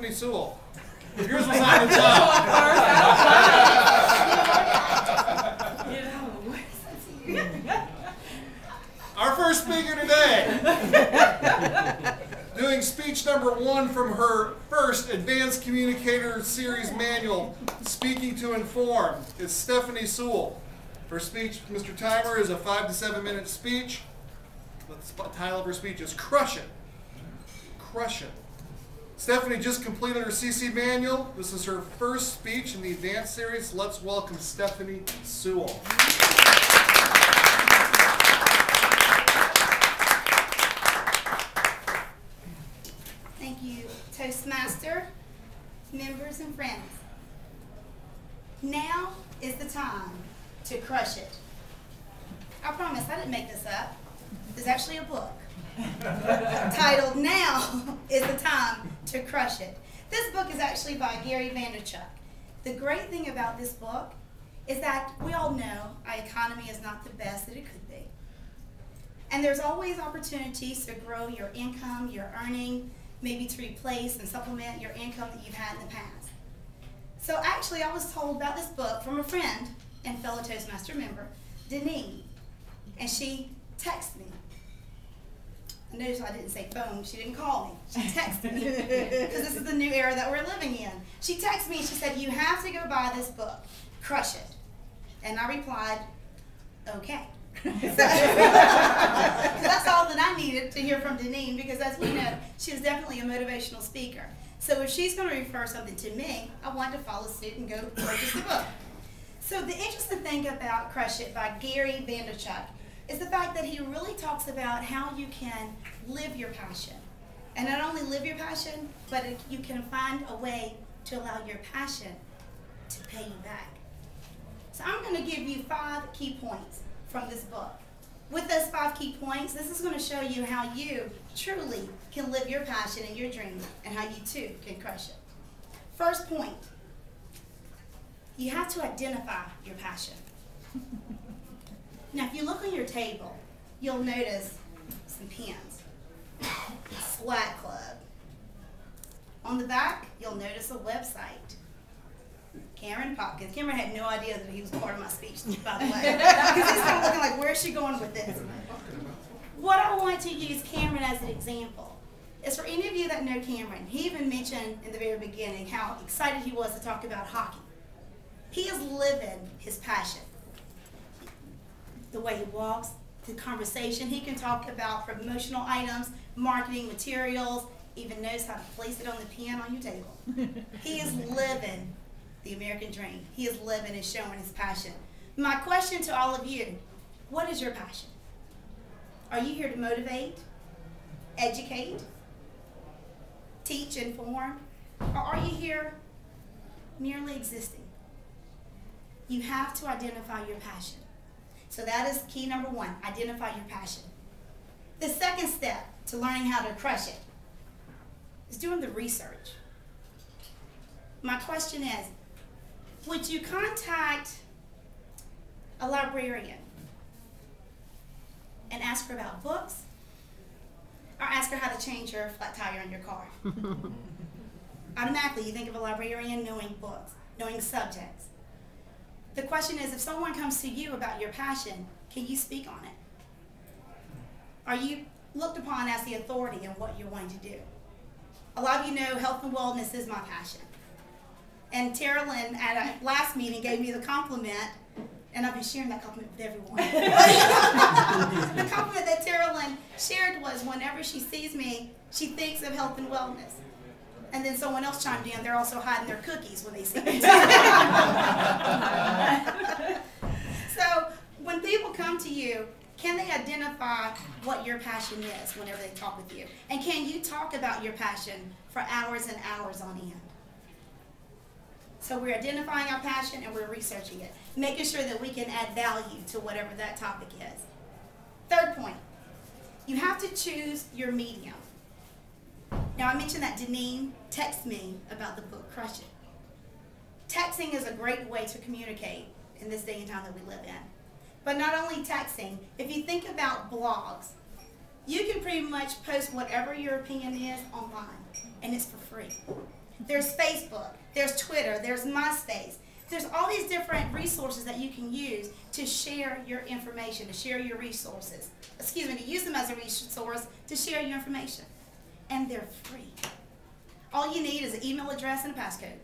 Stephanie Sewell. Yours was on the top. Our first speaker today, doing speech number 1 from her first Advanced Communicator Series manual, Speaking to Inform, is Stephanie Sewell. Her speech, Mr. Timer, is a 5 to 7 minute speech. The title of her speech is Crush It. Crush It. Stephanie just completed her CC manual. This is her first speech in the Advanced Series. Let's welcome Stephanie Sewell. Thank you, Toastmaster, members, and friends. Now is the time to crush it. I promise, I didn't make this up. There's actually a book titled Now is the Time to Crush It. This book is actually by Gary Vaynerchuk. The great thing about this book is that we all know our economy is not the best that it could be. And there's always opportunities to grow your income, your earning, maybe to replace and supplement your income that you've had in the past. So actually I was told about this book from a friend and fellow Toastmaster member, Denise, and she texted me. Notice I didn't say phone, she didn't call me. She texted me, because this is the new era that we're living in. She texted me and she said, you have to go buy this book, Crush It. And I replied, okay. Because that's all that I needed to hear from Deneen, because as we know, she was definitely a motivational speaker. So if she's going to refer something to me, I want to follow suit and go purchase the book. So the interesting thing about Crush It by Gary Vaynerchuk is the fact that he really talks about how you can live your passion. And not only live your passion, but you can find a way to allow your passion to pay you back. So I'm going to give you 5 key points from this book. With those 5 key points, this is going to show you how you truly can live your passion and your dream, and how you too can crush it. First point, you have to identify your passion. Now, if you look on your table, you'll notice some pens. Swag Club. On the back, you'll notice a website. Cameron Popkins. Cameron had no idea that he was part of my speech, by the way. Because he's kind of looking like, where's she going with this? What I want to use Cameron as an example is for any of you that know Cameron, he even mentioned in the very beginning how excited he was to talk about hockey. He is living his passion. The way he walks, the conversation, he can talk about promotional items, marketing materials, even knows how to place it on the pen on your table. He is living the American dream. He is living and showing his passion. My question to all of you, what is your passion? Are you here to motivate, educate, teach, inform, or are you here merely existing? You have to identify your passion. So that is key number 1, identify your passion. The second step to learning how to crush it is doing the research. My question is, would you contact a librarian and ask her about books, or ask her how to change your flat tire on your car? Automatically, you think of a librarian knowing books, knowing subjects. The question is, if someone comes to you about your passion, can you speak on it? Are you looked upon as the authority in what you're wanting to do? A lot of you know health and wellness is my passion. And Tara Lynn at a last meeting gave me the compliment, and I've been sharing that compliment with everyone. The compliment that Tara Lynn shared was whenever she sees me, she thinks of health and wellness. And then someone else chimed in, they're also hiding their cookies when they see me. So when people come to you, can they identify what your passion is whenever they talk with you? And can you talk about your passion for hours and hours on end? So we're identifying our passion and we're researching it, making sure that we can add value to whatever that topic is. Third point, you have to choose your medium. Now, I mentioned that Deneen texted me about the book, Crush It. Texting is a great way to communicate in this day and time that we live in. But not only texting, if you think about blogs, you can pretty much post whatever your opinion is online, and it's for free. There's Facebook, there's Twitter, there's MySpace. There's all these different resources that you can use to share your information, to share your resources. Excuse me, to use them as a resource to share your information. And they're free. All you need is an email address and a passcode.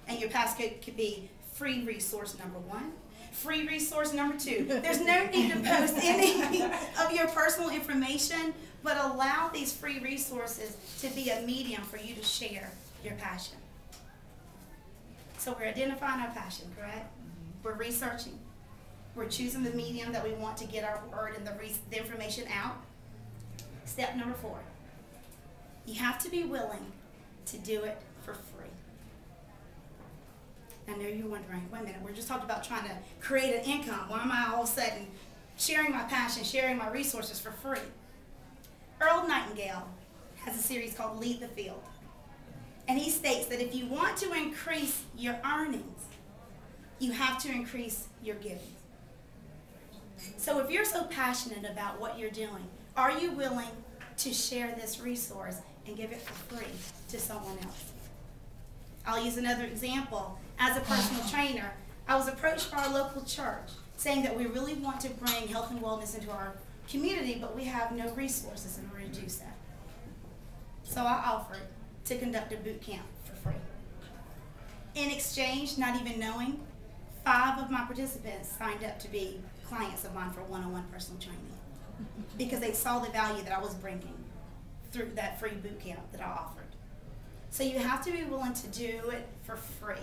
And your passcode could be free resource number 1, free resource number 2. There's no need to post any of your personal information, but allow these free resources to be a medium for you to share your passion. So we're identifying our passion, correct? We're researching. We're choosing the medium that we want to get our word and the information out. Step number 4. You have to be willing to do it for free. I know you're wondering, wait a minute, we're just talking about trying to create an income. Why am I all of a sudden sharing my passion, sharing my resources for free? Earl Nightingale has a series called Lead the Field. And he states that if you want to increase your earnings, you have to increase your giving. So if you're so passionate about what you're doing, are you willing to share this resource and give it for free to someone else? I'll use another example. As a personal trainer, I was approached by our local church saying that we really want to bring health and wellness into our community, but we have no resources in order to do so. So I offered to conduct a boot camp for free. In exchange, not even knowing, 5 of my participants signed up to be clients of mine for one-on-one personal training because they saw the value that I was bringing through that free boot camp that I offered. So you have to be willing to do it for free.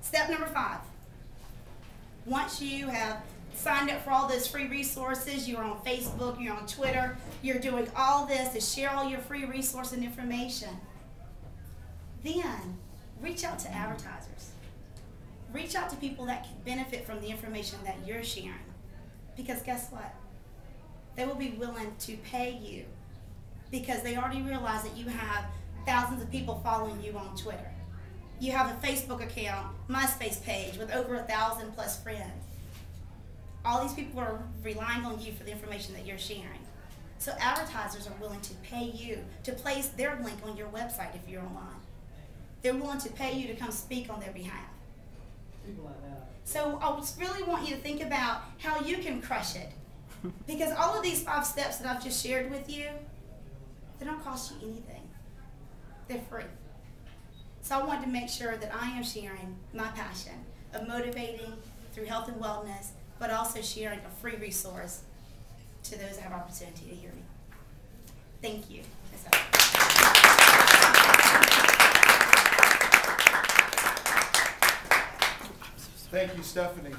Step number 5. Once you have signed up for all those free resources, you're on Facebook, you're on Twitter, you're doing all this to share all your free resource and information, then reach out to advertisers. Reach out to people that can benefit from the information that you're sharing. Because guess what? They will be willing to pay you because they already realize that you have thousands of people following you on Twitter. You have a Facebook account, MySpace page with over 1,000 plus friends. All these people are relying on you for the information that you're sharing. So advertisers are willing to pay you to place their link on your website if you're online. They're willing to pay you to come speak on their behalf. People like that. So I just really want you to think about how you can crush it. Because all of these 5 steps that I've just shared with you, they don't cost you anything. They're free. So I wanted to make sure that I am sharing my passion of motivating through health and wellness, but also sharing a free resource to those that have opportunity to hear me. Thank you. Thank you, Stephanie.